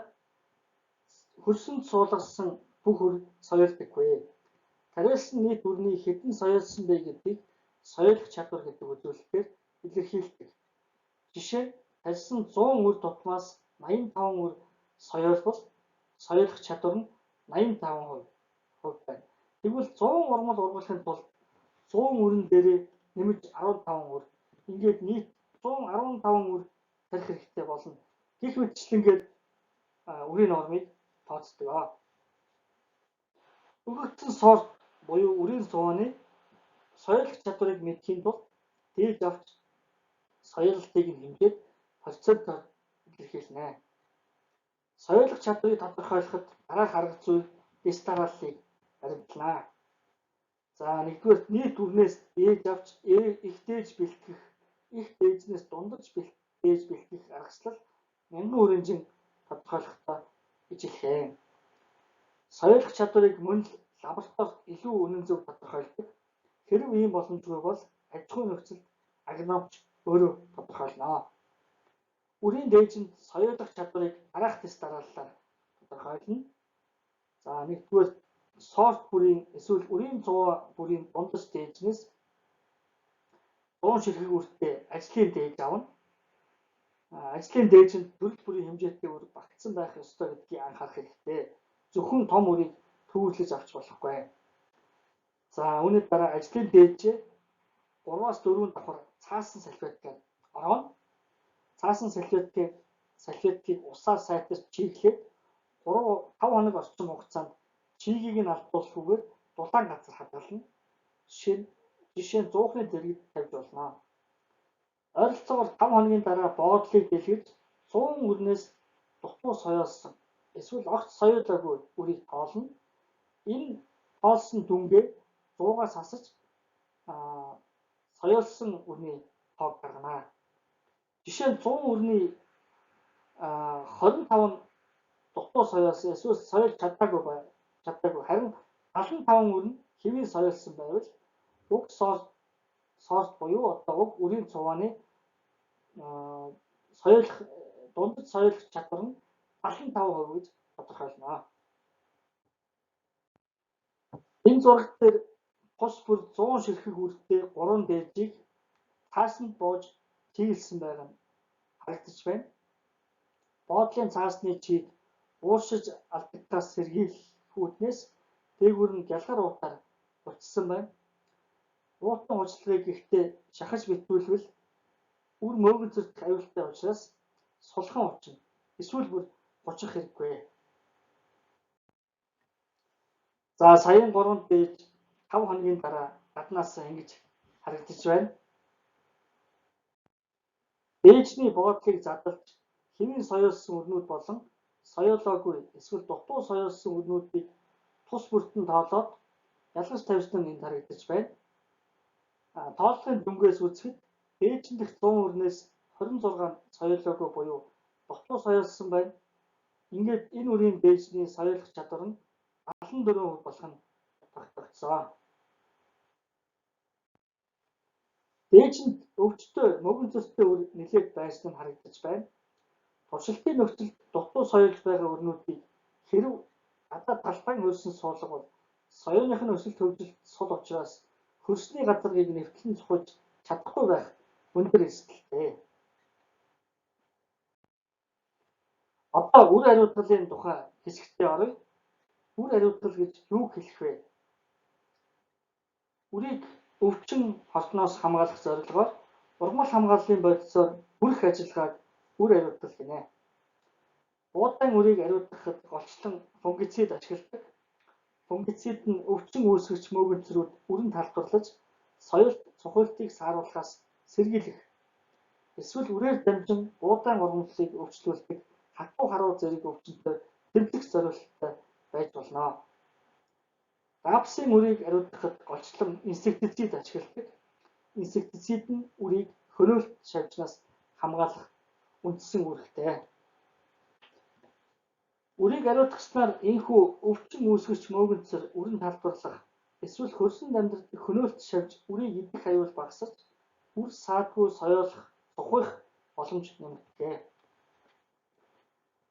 S1: Хөрсөнд суулгасан бүх үр соёолдоггүй. Тариалсан нийт үрний хэдэн соёолсон бэ гэдгийг соёолох чадвар гэдэг үзүүлэлтээр илэрхийлдэг. Жишээ нь тарьсан 100 үр тутмаас 85 үр соёолбол соёолох чадвар нь 85% байна. Тэгвэл 100 урмал ургуулахын тулд 100 үрэн дээрээ нэмж 15 үр. Ингээд нийт 115 үр тарих хэрэгтэй болно. Гэх мэтчлэнгээр үрийн нормыг тооцдог. Өгөгдсөн сорт буюу үрийн цувааны соёолох чадварыг мэдхийн тулд дээж авч соёолтыг нь хэмжээд процентоор илэрхийлнэ. Соёолох чадварыг тодорхойлоход дараах арга зүй тест дарааллыг баримтлана. За нэгдүгээр нийт үрнээс дээж авч их дээж бэлтгэх, их дээжнээс дундаж дээж бэлтгэх аргачлал мянган үрийн жин тодорхойлохдоо ижилхэн. Соёолох чадварыг мөн л лабораторид илүү үнэн зөв тодорхойлдог. Хэрэв ийм боломжгүй бол аж ахуйн нөхцөлд агрономч өөрөө тодорхойлно. Үрийн дээжинд соёолох чадварыг дараах тест дарааллаар тодорхойлно. За нэгдүгээр сорт бүрийн эсвэл үрийн цуваа бүрийн дундаж дээжнээс 100 ширхэг үртэй ажлын дээж авна. Ажлын дээжинд төрөл бүрийн хэмжээтэй үр багтсан байх ёстой гэдгийг анхаарах хэрэгтэй. Зөвхөн том үрийг төвлөж авч болохгүй. За үүний дараа ажлын дээжээ 3-аас 4 давхар цаасан салфеткаар орооно. Цаасан салфеткийг усаар сайтар чийглээд 3-5 хоног орчим хугацаанд чийгийг нь алдуулахгүйгээр дулаан газар хадгална. Жишээ нь зуухны дэргэд тавьж болно. Ойролцоогоор 5 хоногийн дараа боодлыг дэлгэж 100 үрнээс дутуу соёолсон эсвэл огт соёолоогүй үрийг тоолно. Энэ тоолсон дүнгээ 100-аас хасаж соёолсон үрний тоог гаргана. Жишээ нь 100 үрний 25 нь дутуу соёолсон эсвэл соёолж чадаагүй харин 75 үр нь хэвийн соёолсон байвал уг сорт буюу уг үрийн цувааны дундаж соёолох чадвар нь 75% гэж тодорхойлно. Энэ зураг дээр тус бүр 100 ширхэг үртэй 3 дээжийг цаасанд бууж чиглэсэн байгаа нь харагдаж байна. Боодлын цаасны чийг ууршиж алдагдаас сэргийлэхүүднээс дээгүүр нь гялгар уутаар буцсан байна. Уутан уучлалыг ихтэй шахаж битгүүлвэл үр мөөгөн зэрэг аюултай учраас сулхан уучна. Эсвэл бүр бучих хэрэггүй. За саяын 3 дээж 5 хоногийн дараа гаднаас ингэж харагдаж байна. Дээжний боодлыг задлж хэвийн соёолсон өрнүүд болон соёолоогүй эсвэл дутуу соёолсон өрнүүдийг тус бүртэн тоолоод ялгаж тавьсан нь энд харагдаж байна. Тооллогын дүнгээс үзэхэд дээжин дэх 100 өрнөөс 26 соёолоогүй буюу дутуу соёолсон байна. Ингээд энэ үрийн дээжний соёолох чадвар нь 74% болох нь тогтогдсон. Дээжинд өвчтөй мөгөн цөстэй үр нэлээд байсан нь харагдаж байна. Туршилтын нөхцөлд дутуу соёолж байгаа өрнүүдийг хэрв гадаад талбайн хөрсөн суулга бол соёоных нь өсөлт хөгжилд сул учраас хөрсний газарыг нэвтлэн цухаж чадахгүй байх өндөр эрсдэлтэй. Одоо үр ариутгалын тухай хэсэгтээ оръё. Үр ариутгал гэж юу хэлэх вэ? Үрийг өвчин холтноос хамгаалах зорилгоор ургамал хамгааллын бодисоор бүрэх ажиллагааг үр ариутгал гэнэ. Буудаан үрийг ариутгахад голчлон фунгицид ашигладаг. Фунгицид нь өвчин үүсгэгч мөөгөнцрүүд үрэн талбарлаж соёлт цухилтыг сааруулахаас сэргийлэх. Эсвэл үрээр дамжин буудаан ургамлыг өвчлүүлдэг хатуу харуу зэрэг өвчнөд тэмцэх зорилттой байж болно. Рапсын үрийг ариутгахад голчлон инсектицид ашигладаг. Инсектицид нь үрийг хөнөөлт шавжнаас хамгаалах үндсэн үүрэгтэй. Үрийг ариутгаснаар энэхүү өвчин үүсгэгч мөөгөнцөр үрэн талбарлах эсвэл хөрсөнд амьдардаг хөнөөлт шавж үрийг идэх аюул багасч үр саадгүй соёолох цухих боломж нэмэгдээ.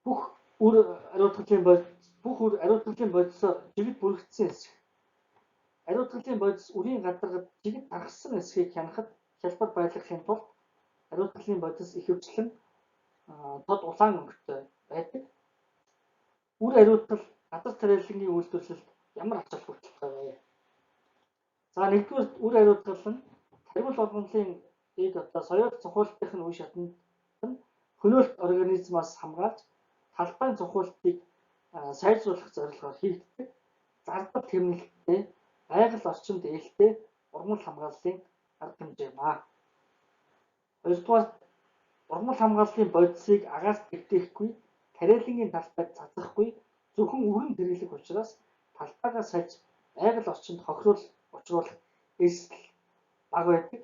S1: Бүх үр ариутгалын бодисоор жигд бүрэгдсэн хэсэг. Ариутгалын бодис үрийн гадаргад жигд тархсан эсхийг хянахад хялбар байлгахын тулд ариутгалын бодис ихэвчлэн тод улаан өнгөтэй байдаг. Үр ариутгал газар тариалангийн үйлдвэрлэлд ямар ач холбогдолтой вэ? За нэгдүгээр үр ариутгал нь тархил ургамлын ийг соёол цухуултын үе шатанд хөнөөлт организмаас хамгаалж талбайн цухуултыг сайжруулах зорилгоор хийгддэг зардал тэмнэлттэй байгаль орчинд ээлтэй ургамал хамгааллын арга хэмжээ юм аа. Хоёрдугаар ургамал хамгааллын бодисыг агаас дэвтэхгүй тариалангийн талбайд цацахгүй зөвхөн өрн хэрэглэх учраас талбайгаа саж байгаль орчинд хохируул учруулах эрсдэл бага байдаг.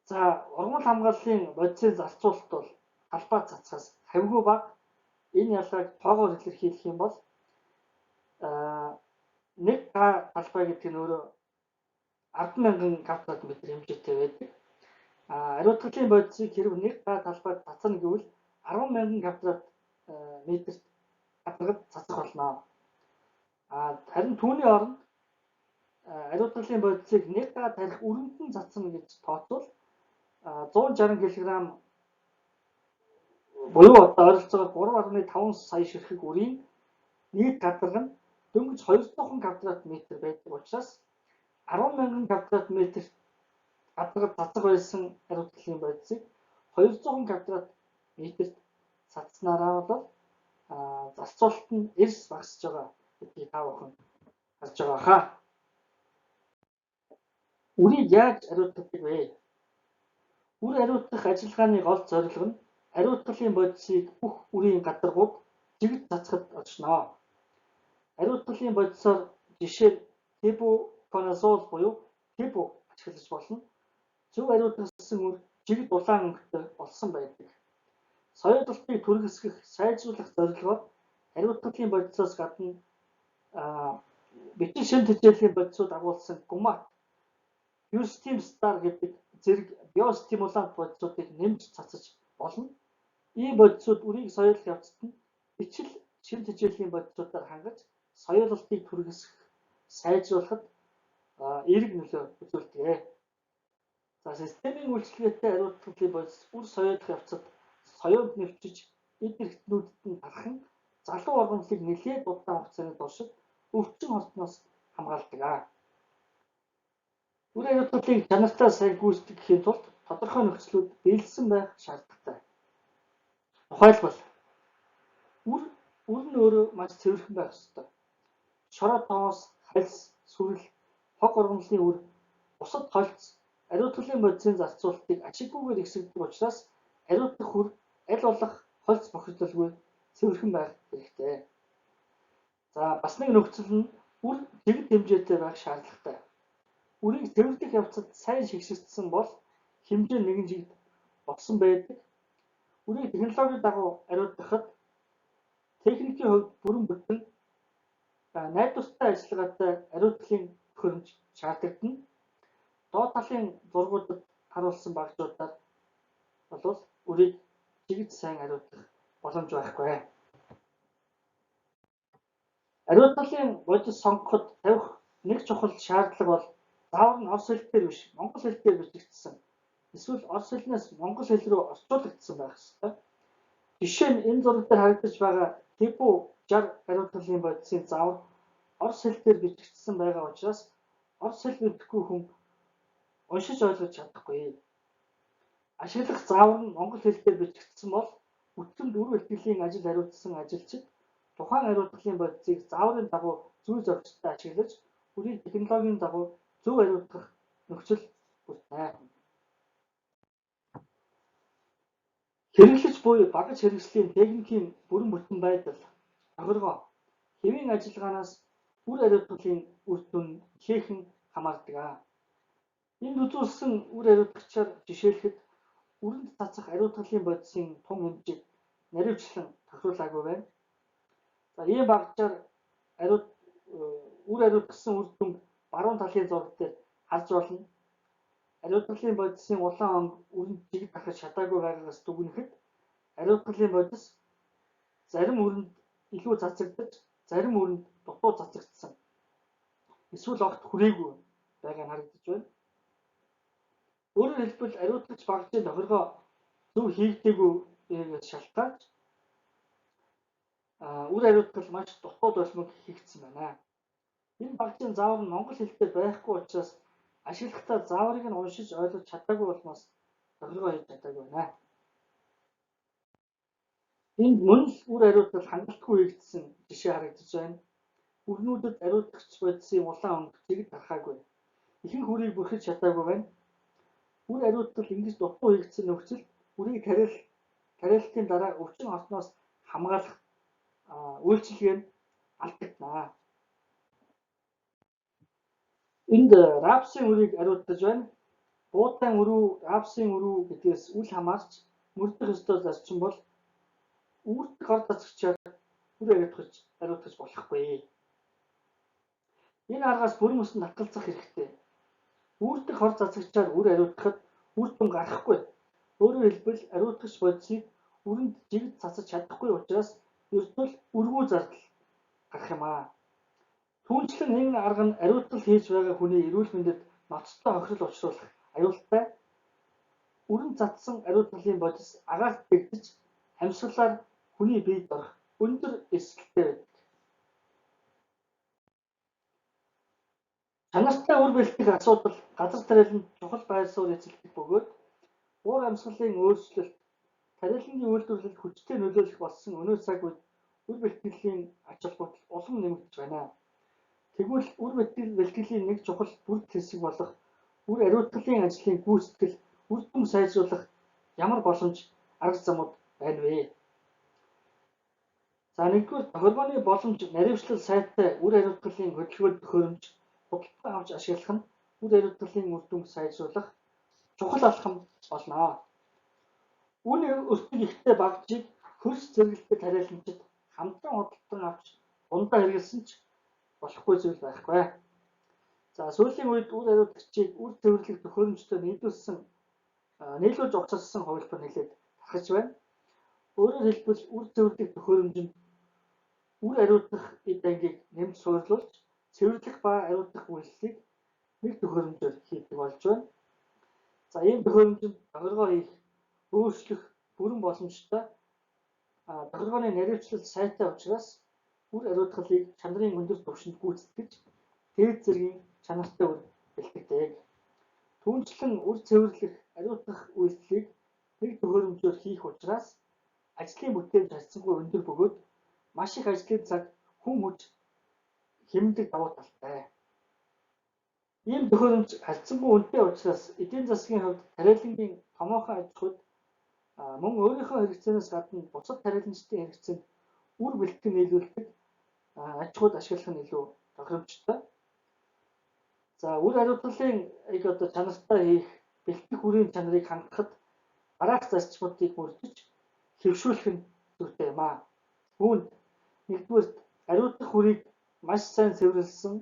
S1: За ургамал хамгааллын бодисын зарцуулалт бол талбай цацхаас хавьгүй бага. Энэ ялгааг тоогоор илэрхийлэх юм бол нэг га талбай гэдэг нь өөрөө 10,000 квадрат метр хэмжээтэй байдаг. Ариутгалын бодисыг хэрв нэг га талбайд цацна гэвэл 10,000 квадрат метр гадаргад цацах болно. Харин түүний оронд ариутгалын бодисыг нэг га тарих өрөндөн цацна гэж тооцвол 160 кг буюу одоо ойролцоогоор 3.5 сая ширхэг үрийн нийт гадарга нь дөнгөж 200 квадрат метр байдаг учраас 10,000 квадрат метр гадаргад цацах байсан ариутгалын бодисыг 200 квадрат метрт цацснараа бол зарцуулалт нь эрс багасж байгаа гэдгийг та бүхэн харж байгаа хаа. Үрийг яаж ариутгадаг вэ? Үр ариутгах ажиллагааны гол зорилго нь ариутгалын бодисыг бүх үрийн гадаргууд жигд цацхад очно. Ариутгалын бодисоор жишээр тебуконазол буюу тебу ашиглаж болно. Зөв ариутгасан үр жигд улаан өнгөтэй болсон байдаг. Соёолтыг түргэсгэх, сайжруулах зорилгоор ариутгалын бодисоос гадна бичиг шин тэжээлийн бодисууд агуулсан гумат, Biostim Star гэдэг зэрэг биостимулант бодисуудыг нэмж цацаж болно. Ийм бодисууд үрийг соёолох явцад нь бичил шин тэжээлийн бодисуудаар хангаж соёолтыг түргэсгэх, сайжруулахад эерэг нөлөө үзүүлдэг. За системийн үйлчлэгээтэй ариутгалын бодис үр соёолох явцад соёонд нэвчиж эд эрхтнүүдэд нь тархан залуу ургамлыг нэлээд удаан хугацааны туршид өвчин холтноос хамгаалдаг. Үр ариутгалыг чанартай сайн гүйцэтгэхийн тулд тодорхой нөхцлүүд биелсэн байх шаардлагатай. Тухайлбал үр нь өөрөө маш цэвэрхэн байх ёстой. Шороо тоос, хальс, сүрэл, хог ургамлын үр бусад холц ариутгын бодисын зарцуулалтыг ашиггүйгээр ихсэгдэх учраас ариутгах хүр аль болох холц бохирдолгүй цэвэрхэн байх хэрэгтэй. За бас нэг нөхцөл нь үр жигд хэмжээтэй байх шаардлагатай. Үрийг цэвэрлэх явцад сайн шигшигдсэн бол хэмжээ нэгэн жигд болсон байдаг. Үрийг технологийн дагуу ариутгахад техникийн хувьд бүрэн бүтэн найдвартай ажиллагаатай ариутгахын төхөөрөмж шаардагдана. Доод талын зургуудад харуулсан багжуудаар бол үрийг жигд сайн ариутгах боломж байхгүй. Ариутгахын бодис сонгоход тавих нэг чухал шаардлага бол заавар нь орос хэл дээр биш, монгол хэлээр бичигдсэн. Эсвэл орос хэлнээс монгол хэл рүү орчуулагдсан байх ёстой. Жишээ нь энэ зураг дээр харагдаж байгаа Типу 60 ариутгахын бодисын заавар орос хэлээр бичигдсэн байгаа учраас орос хэл мэдэхгүй хүн уншиж ойлгож чадахгүй. Ашиглах заавар нь монгол хэлээр бичигдсэн бол үтгэнд үр бэлтгэлийн ажил хариуцсан ажилчид тухайн ариутгахын бодисыг зааврын дагуу зүй зөрчилтэй ашиглаж үрийг технологийн дагуу зөв ариутгах нөхцөл бүрдэнэ. Хэрэглэж буй багаж хэрэгслийн техникийн бүрэн бүтэн байдал, тохиргоо, хэвийн ажиллагаанаас үр ариутгахын үр дүн ихээхэн хамаардаг. Энд үзүүлсэн үр ариутгагчаар жишээлэхэд үрэнд цацах ариутгахын бодисын тун хэмжээг наривчлан тохируулаагүй байна. За ийм багажаар үр ариутгасан үр дүн баруун талын зураг дээр харж болно. Ариутгахын бодисын улаан онг үрэнд жигд гаргаж чадаагүй байгаагаас дүгнэхэд ариутгахын бодис зарим үрэнд илүү цацагдаж, зарим үрэнд дутуу цацагдсан. Эсвэл огт хүрээгүй байгаа нь харагдаж байна. Өөрөөр хэлбэл ариутгагч багажийн тохиргоо зөв хийгдээгүй шалтгаалж үр ариутгал маш дутуу должмог хийгдсэн байна. Энэ багажийн заавар нь монгол хэлээр байхгүй учраас ашиглахдаа зааврыг нь уншиж ойлгож чадаагүй болмоос тохиргоо хийж чадаагүй байна. Энд мөн л үр ариутгал хангалтгүй хийгдсэн жишээ харагдаж байна. Үрнүүдэд ариутгагч бодисын улаан онг жигд гарахаагүй. Ихэнх үрийг бүрхэж чадаагүй байна. Үр ариутгал ингэж дутуу хийгдсэн нөхцөлд үрийг тариалалтын дараа өвчин орсноос хамгаалах үйлчилгээ нь алдагдана. Энд рапсын үрийг ариутгаж байна. Буудаан өрөө, рапсын өрөө гэдгээс үл хамаарч мөрдөх ёстой зарчим бол үүрдэг хор цацагчаар үр ариутгаж болохгүй. Энэ аргаас бүрэн өсөнд татгалзах хэрэгтэй. Үүрдэг хор цацагчаар үр ариутгахад үр дүн гарахгүй. Өөрөөр хэлбэл ариутгагч бодисыг үрэнд жигд цацаж чадахгүй учраас ердөө л үргүй зардал гарах юм аа. Түүнчлэн энэ арга нь ариутгал хийж байгаа хүний эрүүл мэндэд ноцтой хохирол учруулах аюултай. Үрэн цацсан ариутгахын бодис агаарт бэгдэж амьсгалаар хүний биед орох өндөр эсэлттэй байдаг. Чанартай үр бэлтгэх асуудал газар тариаланд чухал байр суурь эзэлдэг бөгөөд уур амьсгалын өөрчлөлт, тариалангийн үйлдвэрлэлд хүчтэй нөлөөлөх болсон өнөө цаг үед үр бэлтгэлийн ач холбогдол улам нэмэгдэж байна. Тэгвэл үр бэлтгэлийн нэг чухал бүрд хэсэг болох үр ариутгахын ажлын гүйцэтгэл, үр дүн сайжруулах ямар боломж арга замууд байна вэ? За нэгдүгээр тохиргооны боломж наривчлал сайтай үр ариутгахын хөдөлгөөн төхөөрөмж худалдан авч ашиглах нь үр ариутгахын үр дүнг сайжруулах чухал алхам болно. Үүний өртөг ихтэй багажийг хөрс зэрэгэлдэх тариаланчид хамтран худалдан авч дундаа хэрэглэсэн ч болохгүй зүйл байхгүй. За сүүлийн үед үр ариутгагчийг үр цэвэрлэх төхөөрөмжтэй нийлүүлж угсарсан хувилбар нэлээд тархаж байна. Өөрөөр хэлбэл үр цэвэрлэх төхөөрөмж нь үр ариутгах эд ангийг нэмж суйрлуулж цэвэрлэх ба ариутгах үйлчлэлийг нэг төхөөрөмжөөр хийдэг болж байна. За ийм төхөөрөмжөнд тохиргоо хийх, өөрчлөх бүрэн боломжтой. Тохиргооны наривчлал сайтай учраас үр ариутгалыг чанарын өндөр түвшинд гүйцэтгэж дээд зэргийн чанартай үр бэлтгэдэг. Түүнчлэн үр цэвэрлэх, ариутгах үйлчлэлийг нэг төхөөрөмжөөр хийх учраас ажлын бүтээн харьцангуй өндөр бөгөөд маш их ажлын цаг, хүн хүч хэмндэг давуу талтай. Ийм төхөөрөмж харьцангуй үнэтэй учраас эдийн засгийн хувьд тариалангийн томоохон аж ахуйд мөн өөрийнхөө хэрэгцээнээс гадна бусад тариаламжтын хэрэгцээнд үр бэлтгэн нийлүүлдэг аж ахуйд ашиглах нь илүү тохиромжтой. За үр хариуцлагын одоо чанартай хийх бэлтгэх үрийн чанарыг хангахад дараах зарчмуудыг мөрдөж хэвшүүлэх нь зүйтэй юм аа. Үүнд нэгдүгээр ариутгах үрийг маш сайн цэвэрлсэн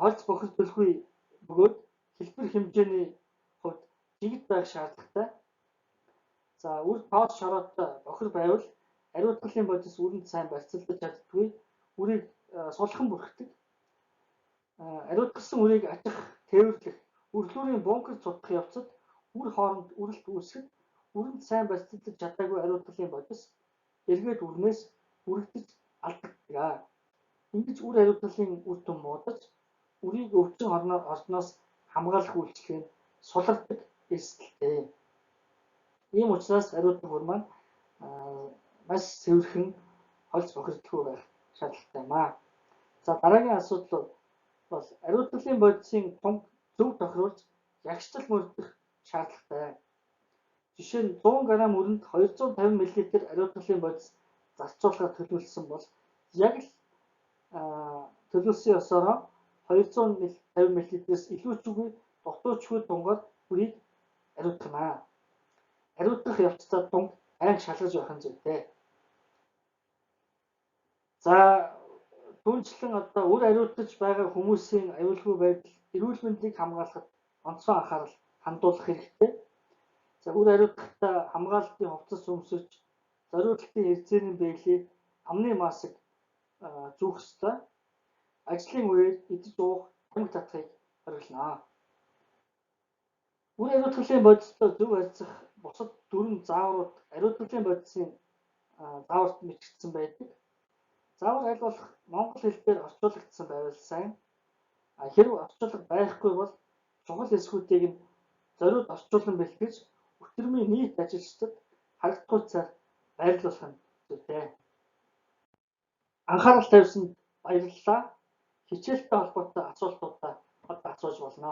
S1: холц бохирдуулгүй бөгөөд хэлбэр хэмжээний хувьд жигд байх шаардлагатай. За үр тоос шороотой бохир байвал ариутгахын бодис үрэнд сайн барьцалдаж чаддгүй, үрийг сулхан бүрхдэг. Ариутгасан үрийг ажих, тээвэрлэх, үрлүүрийн бункер цутгах явцад үр хооронд үрэлт үүсгэд үрэнд сайн барьцалдаж чадаагүй ариутгахын бодис эргээд үрнээс үрэгдэж алдагддаг. Ингэж үр хариуцлагын үр дүн муудаж үрийг өвчин орноос хамгаалах үйлчлэгийг сулардаг эрсдэлтэй. Ийм учраас ариутгах үр маань маш цэвэрхэн холц бохирдолгүй байх шаардлагатай юм аа. За дараагийн асуудал бол ариутгахын бодисын тунг зөв тохируулж ягштал мөрдөх шаардлагатай. Жишээ нь 100 г үрэнд 250 мл ариутгахын бодис зарцуулахаар төлөвлөсөн бол яг л төлөвлөсөн ёсоор 250 мл-ээс илүү ч үгүй дутуучгүй тунгаар үрийг ариутгана. Ариутгах явцдаа тунг айн шалгаж байх нь зүйтэй. За түүнчлэн одоо үр ариутгаж байгаа хүмүүсийн аюулгүй байдал эрүүл мэндийг хамгаалахад онцгой анхаарал хандуулах хэрэгтэй. За үр ариутгахтаа хамгаалалтын хувцас өмсөж, зориулалтын хэрэгцээний бэглийг амны маск зүүх ёстой. Ажлын үеэр идэж уух, тамхи татахыг хориглоно. Үр ариутгахын бодистой зөв харьцах бусад дүрм зааврууд ариутгахын бодисын зааварт бичигдсэн байдаг. Заавар аль болох монгол хэл дээр орчуулагдсан байвал сайн. Хэрв орчуулга байхгүй бол чухал эсхүүдийг нь зориуд орчуулан бэлтгэж өтөрмийн нийт ажилчдад харагдах цаар байрлуулах нь зүйтэй. Анхаарал тавьсанд баярлалаа. Хичээлтэй холбоотой асуултуудаа асууж болно.